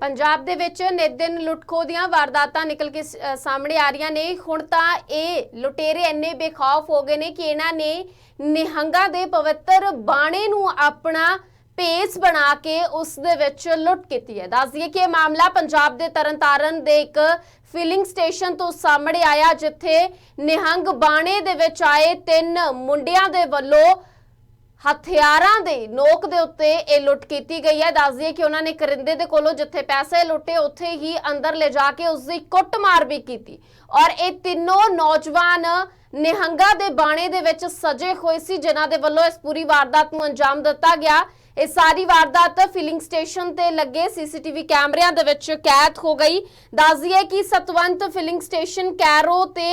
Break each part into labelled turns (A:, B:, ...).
A: पंजाब दे विच नित दिन लुटखो दीआं वारदातां निकल के सामने आ रही ने। हुण तां इह लुटेरे इन्ने बेखौफ हो गए ने कि इन्हां ने निहंगां दे पवित्र बाणे नूं अपना पेस बना के उस दे विच लुट कीती है। दस दईए कि यह मामला पंजाब दे तरनतारन दे एक फिलिंग स्टेशन तो सामने आया, जिथे निहंग बाणे दे विच आए 3 मुंडियां दे वल्लों हथियारां दे नोक दे उत्ते ये लुट की गई है। दस दिए कि उन्होंने करिंदे दे कोलों जिथे पैसे लुटे उत्थे ही अंदर ले जाके उसकी कुटमार भी की और ये तीनों नौजवान निहंगा दे बाणे दे विच सजे हुए सी, जिन्हां दे वल्लों इस पूरी वारदात नूं अंजाम दिता गया। ये सारी वारदात फिलिंग स्टेशन ते लगे सीसीटीवी कैमरिਆਂ दे विच कैद हो गई। दस दिए कि सतवंत फिलिंग स्टेशन कैरो ते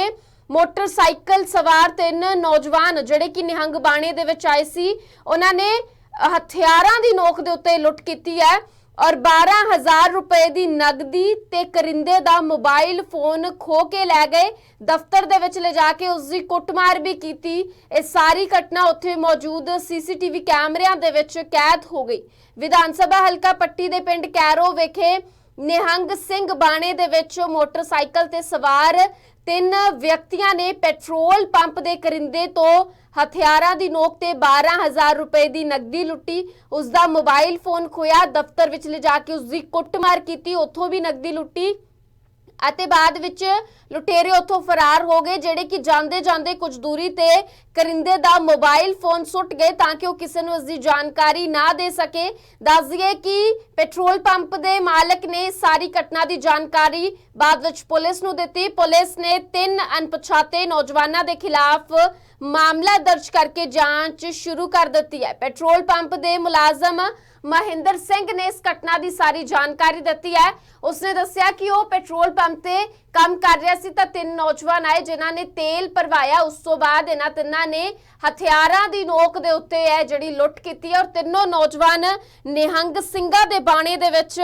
A: मोटरसाइकिल सवार 3 नौजवान जिहड़े कि निहंग बाणे दे विच आए सी, उन्हां ने हथियारां दी नोक दे उत्ते लुट कीती है और 12,000 रुपए दी नगदी ते करिंदे दा मोबाइल फोन खो के लै गए। दफ्तर दे विच ले जाके उसकी कुटमार भी कीती। ये सारी घटना उत्थे मौजूद सीसीटीवी कैमरिਆਂ दे विच कैद हो गई। विधान सभा हलका पट्टी दे पिंड कैरो विखे निहंग सिंह बाणे दे विच मोटरसाइकिल ते सवार 3 व्यक्तियों ने पेट्रोल पंप के करिंदे तो हथियारां दी नोक ते 12,000 रुपए की नगदी लुटी, उसका मोबाइल फोन खोया, दफ्तर विच ले जाके उसकी कुटमार की, उत्थों भी नगदी लुटी ਅਤੇ ਬਾਅਦ ਵਿੱਚ ਲੁਟੇਰੇ ਉੱਥੋਂ ਫਰਾਰ ਹੋ ਗਏ, ਜਿਹੜੇ ਕਿ ਜਾਂਦੇ ਜਾਂਦੇ ਕੁਝ ਦੂਰੀ ਤੇ ਕਰਿੰਦੇ ਦਾ ਮੋਬਾਈਲ ਫੋਨ ਸੁੱਟ ਗਏ ਤਾਂ ਕਿ ਉਹ ਕਿਸੇ ਨੂੰ ਇਸ ਦੀ ਜਾਣਕਾਰੀ ਨਾ ਦੇ ਸਕੇ। ਦੱਸ ਦਈਏ ਕਿ ਪੈਟਰੋਲ ਪੰਪ ਦੇ ਮਾਲਕ ਨੇ ਸਾਰੀ ਘਟਨਾ ਦੀ ਜਾਣਕਾਰੀ ਬਾਅਦ ਵਿੱਚ ਪੁਲਿਸ ਨੂੰ ਦਿੱਤੀ। ਪੁਲਿਸ ਨੇ 3 ਅਣਪਛਾਤੇ ਨੌਜਵਾਨਾਂ ਦੇ ਖਿਲਾਫ ਮਾਮਲਾ ਦਰਜ ਕਰਕੇ ਜਾਂਚ शुरू कर दी है। पेट्रोल पंप के मुलाजम महेंद्र सिंह ने इस घटना की सारी जानकारी दी है। उसने दस्सिया कि वह पेट्रोल पंप से काम कर रहा सी, 3 नौजवान आए जिन्हों ने तेल भरवाया। उस तो बाद इन्हां तिन्हां ने हथियारां दी नोक दे उत्ते है जिहड़ी लुट कीती और तीनों नौजवान निहंग ਸਿੰਘਾਂ ਦੇ ਬਾਣੇ ਦੇ ਵਿੱਚ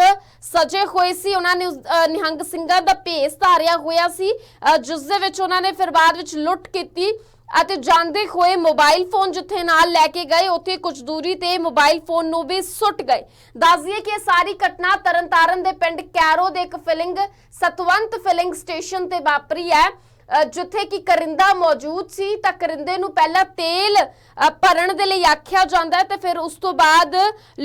A: सजे हुए सी। उन्होंने निहंग ਸਿੰਘਾਂ ਦਾ ਭੇਸ ਧਾਰਿਆ ਹੋਇਆ ਸੀ, जिस दे विच उन्होंने फिर बाद विच लुट कीती ਅਤੇ ਜਾਂਦੇ ਹੋਏ मोबाइल फोन जिथे नाल लैके गए उत्थे कुछ दूरी ते मोबाइल फोन नूं भी सुट गए। दस दिए कि सारी घटना तरनतारन दे पिंड कैरो दे एक फिलिंग सतवंत फिलिंग स्टेशन ते वापरी है, जिथे कि करिंदा मौजूद सी। तां करिंदे नूं पहला तेल भरन दे लई आखिया जांदा है ते फिर उस तो बाद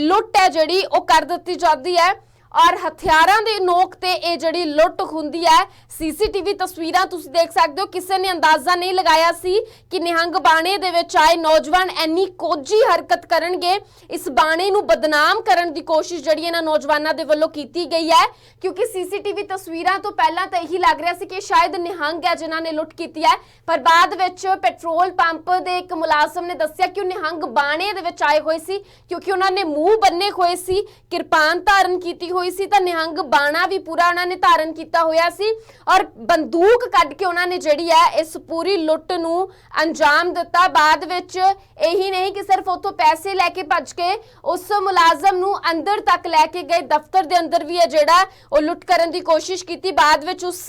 A: लुट है जिहड़ी ओह कर दित्ती जांदी है और हथियारां दे नोक ते ये जिहड़ी लुट हुंदी है। सीसीटीवी तस्वीरां तुसीं देख सकदे हो, किसी ने अंदाजा नहीं लगाया सी कि निहंग बाणे दे विच आए नौजवान इन्नी कोझी हरकत करनगे। इस बाणे नूं बदनाम करन दी कोशिश जिहड़ी इन्हां नौजवानां दे वल्लों कीती गई है, क्योंकि सीसीटीवी तस्वीरां तो पहलां तां यही लग रहा सी कि शायद निहंग है जिन्हां ने लुट कीती है, पर बाद विच पेट्रोल पंप दे एक मुलाजम ने दस्सिया कि निहंग बाणे दे विच आए होए सी, क्योंकि उन्हां ने मूँह बन्ने होए सी, किरपान धारण कीती हुई सी, तां निहंग बाणा भी पूरा उन्होंने धारण किया होया सी और बंदूक कढ़ के उन्होंने जिहड़ी है इस पूरी लुट नूं अंजाम दिता। बाद विच यही नहीं कि सिर्फ उत्थों पैसे लैके भज के उस मुलाजम नूं अंदर तक लैके गए, दफ्तर दे अंदर भी है जिहड़ा ओह लुट करन दी कोशिश की। बाद विच उस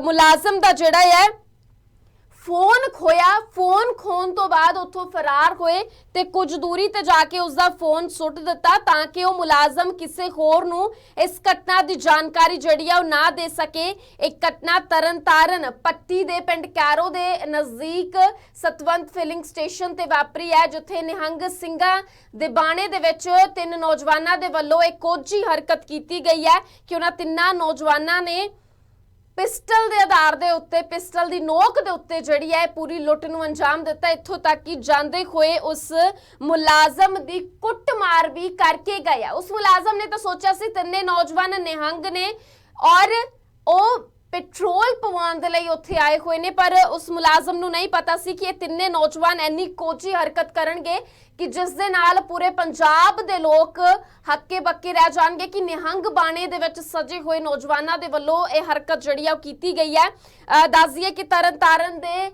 A: मुलाजम दा जिहड़ा है फोन खोया, फोन खोन तो बाद उत्थों फरार होए ते कुछ दूरी ते जाके उसका फोन सुट दिता ताकि वह मुलाजम किसी होर नूं इस घटना की जानकारी जिहड़ी है ना दे सके। एक घटना तरनतारन पट्टी दे पिंड कैरो दे नज़दीक सतवंत फिलिंग स्टेशन ते वापरी है, जिथे निहंग ਸਿੰਘਾਂ दे बाणे दे विच 3 नौजवानां दे वल्लों एक कोझी हरकत की गई है कि उन्हां 3 नौजवानां ने पिस्टल के आधार के उत्ते पिस्टल की नोक के उत्ते जिहड़ी है पूरी लुट नूं अंजाम दिता। इत्थों तक कि जांदे होए उस मुलाजम की कुटमार भी करके गए। उस मुलाजम ने तो सोचा सी 3 नौजवान निहंग ने और वो पेट्रोल पवाउण दे लई उत्थे आए हुए ने, पर उस मुलाजम नूं नहीं पता सी कि ये 3 नौजवान इन्नी कोझी हरकत करनगे कि जिस दे नाल पूरे पंजाब दे लोग हक्के बक्के रह जाणगे कि निहंग बाणे दे विच सजे हुए नौजवानां दे वल्लों ये हरकत जिहड़ी आ कीती गई है। दस दईए कि तरनतारन दे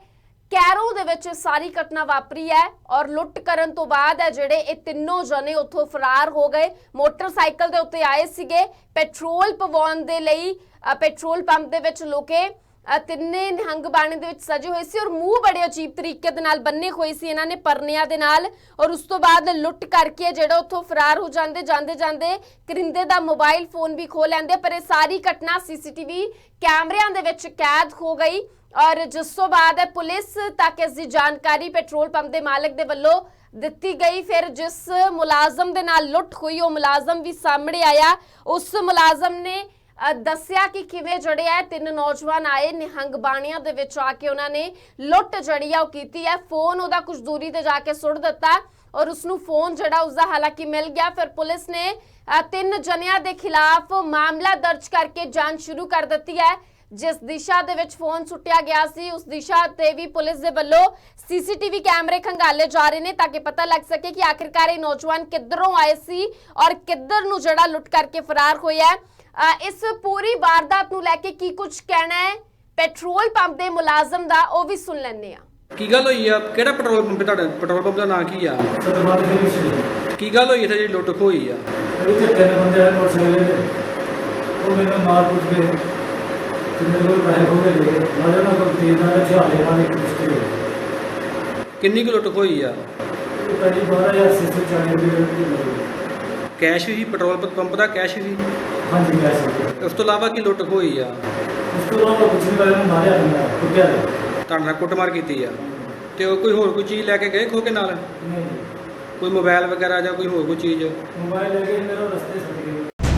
A: कैरो दे विच सारी घटना वापरी है और लुट करन तो बाद है जिहड़े ये 3 जने उत्थों फरार हो गए। मोटरसाइकिल दे उत्ते आए सीगे पेट्रोल पवाउण दे लई पेट्रोल पंप दे विच लुके ਤਿੰਨੇ ਨਿਹੰਗ ਬਾਣੇ ਦੇ ਵਿੱਚ ਸਜੇ ਹੋਏ ਸੀ ਔਰ ਮੂੰਹ ਬੜੇ ਅਜੀਬ ਤਰੀਕੇ ਦੇ ਨਾਲ ਬੰਨੇ ਹੋਏ ਸੀ ਇਹਨਾਂ ਨੇ ਪਰਨਿਆਂ ਦੇ ਨਾਲ ਔਰ ਉਸ ਤੋਂ ਬਾਅਦ ਲੁੱਟ ਕਰਕੇ ਜਿਹੜਾ ਉੱਥੋਂ ਫਰਾਰ ਹੋ ਜਾਂਦੇ ਜਾਂਦੇ ਕਰਿੰਦੇ ਦਾ ਮੋਬਾਈਲ ਫੋਨ ਵੀ ਖੋਹ ਲੈਂਦੇ। ਪਰ ਇਹ ਸਾਰੀ ਘਟਨਾ ਸੀਸੀਟੀਵੀ ਕੈਮਰਿਆਂ ਦੇ ਵਿੱਚ ਕੈਦ ਹੋ ਗਈ ਔਰ ਜਿਸ ਤੋਂ ਬਾਅਦ ਪੁਲਿਸ ਤੱਕ ਇਸ ਦੀ ਜਾਣਕਾਰੀ ਪੈਟਰੋਲ ਪੰਪ ਦੇ ਮਾਲਕ ਦੇ ਵੱਲੋਂ ਦਿੱਤੀ ਗਈ। ਫਿਰ ਜਿਸ ਮੁਲਾਜ਼ਮ ਦੇ ਨਾਲ ਲੁੱਟ ਹੋਈ ਉਹ ਮੁਲਾਜ਼ਮ ਵੀ ਸਾਹਮਣੇ ਆਇਆ। ਉਸ ਮੁਲਾਜ਼ਮ ਨੇ ਦੱਸਿਆ ਕਿ ਕਿਵੇਂ ਜਿਹੜੇ ਹੈ ਤਿੰਨ ਨੌਜਵਾਨ ਆਏ ਨਿਹੰਗ ਬਾਣੀਆਂ ਦੇ ਵਿੱਚ ਆ ਕੇ ਉਹਨਾਂ ਨੇ ਲੁੱਟ ਜਿਹੜੀ ਆ ਉਹ ਕੀਤੀ ਹੈ। ਫੋਨ ਉਹਦਾ ਕੁਝ ਦੂਰੀ ਤੇ ਜਾ ਕੇ ਸੁੱਟ ਦਿੱਤਾ ਔਰ ਉਸਨੂੰ ਫੋਨ ਜਿਹੜਾ ਉਸਦਾ ਹਾਲਾਂਕਿ ਮਿਲ ਗਿਆ। ਫਿਰ ਪੁਲਿਸ ਨੇ ਤਿੰਨ ਜਣਿਆਂ ਦੇ ਖਿਲਾਫ ਮਾਮਲਾ ਦਰਜ ਕਰਕੇ ਜਾਂਚ ਸ਼ੁਰੂ ਕਰ ਦਿੱਤੀ ਹੈ। ਜਿਸ ਦਿਸ਼ਾ ਦੇ ਵਿੱਚ ਫੋਨ ਸੁੱਟਿਆ ਗਿਆ ਸੀ ਉਸ ਦਿਸ਼ਾ ਤੇ ਵੀ ਪੁਲਿਸ ਦੇ ਵੱਲੋਂ ਸੀਸੀਟੀਵੀ ਕੈਮਰੇ ਖੰਗਾਲੇ ਜਾ ਰਹੇ ਨੇ ਤਾਂ ਕਿ ਪਤਾ ਲੱਗ ਸਕੇ ਕਿ ਆਖਿਰਕਾਰ ਇਹ ਨੌਜਵਾਨ ਕਿੱਧਰੋਂ ਆਏ ਸੀ ਔਰ ਕਿੱਧਰ ਨੂੰ ਜਿਹੜਾ ਲੁੱਟ ਕਰਕੇ ਫਰਾਰ ਹੋਇਆ। ਇਸ ਪੂਰੀ ਵਾਰਦਾਤ ਨੂੰ ਲੈ ਕੇ ਕੀ ਕੁਝ ਕਹਿਣਾ ਹੈ ਪੈਟਰੋਲ ਪੰਪ ਦੇ ਮੁਲਾਜ਼ਮ ਦਾ ਉਹ ਵੀ ਸੁਣ ਲੈਂਦੇ ਆ।
B: ਕੀ ਗੱਲ ਹੋਈ ਆ? ਕਿਹੜਾ ਪੈਟਰੋਲ ਪੰਪ ਤੁਹਾਡਾ? ਪੈਟਰੋਲ ਪੰਪ ਦਾ ਨਾਂ ਕੀ ਆ? ਕੀ ਗੱਲ ਹੋਈ ਇੱਥੇ ਜਿਹੜੀ ਲੁੱਟ ਹੋਈ ਆ?
C: ਇਹ ਤੇ ਤਿੰਨ ਬੰਦੇ ਆਏ ਮੋਟਰਸਾਈਕਲ ਤੇ, ਉਹ ਮੈਨੂੰ ਮਾਰ ਕੁੱਟ ਕੇ ਤੇ ਮੇਰੇ ਕੋਲ ਪੈਸੇ ਖੋਹ ਕੇ ਲੈ ਗਏ। ਨਾਲੇ ਉਹਨਾਂ ਕੋਲ ਤੇਜ਼ ਨਾਲ ਹਥਿਆਰ ਲੈ ਨਾਲ ਇੱਕ ਪਿਸਤੌਲ ਹੈ।
B: ਕਿੰਨੀ ਕੁ ਲੁੱਟ ਹੋਈ ਆ?
C: ਉਹ ਪਹਿਲੀ 12,640 ਰੁਪਏ ਦੀ ਲੱਗੀ।
B: ਕੈਸ਼ ਵੀ? ਪੈਟਰੋਲ ਪੰਪ ਦਾ ਕੈਸ਼ ਵੀ?
C: ਹਾਂਜੀ ਮੈਂ ਸੀ।
B: ਉਸ ਤੋਂ ਇਲਾਵਾ ਕੀ ਲੁੱਟ ਹੋਈ ਆ?
C: ਉਸ ਤੋਂ ਬਾਅਦ ਕੁਝ ਨਹੀਂ ਹੋਇਆ, ਉਹਨੂੰ ਮਾਰਿਆ ਬੰਦਾ ਕੁੱਟਿਆ ਗਿਆ।
B: ਤੁਹਾਡੇ ਨਾਲ ਕੁੱਟਮਾਰ ਕੀਤੀ ਆ ਤੇ ਉਹ ਕੋਈ ਹੋਰ ਕੋਈ ਚੀਜ਼ ਲੈ ਕੇ ਗਏ ਖੋ ਕੇ ਨਾਲ?
C: ਨਹੀਂ
B: ਕੋਈ ਮੋਬਾਈਲ ਵਗੈਰਾ ਜਾਂ ਕੋਈ ਹੋਰ ਕੋਈ ਚੀਜ਼?
C: ਮੋਬਾਈਲ ਲੈ ਕੇ ਮੇਰਾ ਰਸਤੇ ਛੱਡ ਗਏ।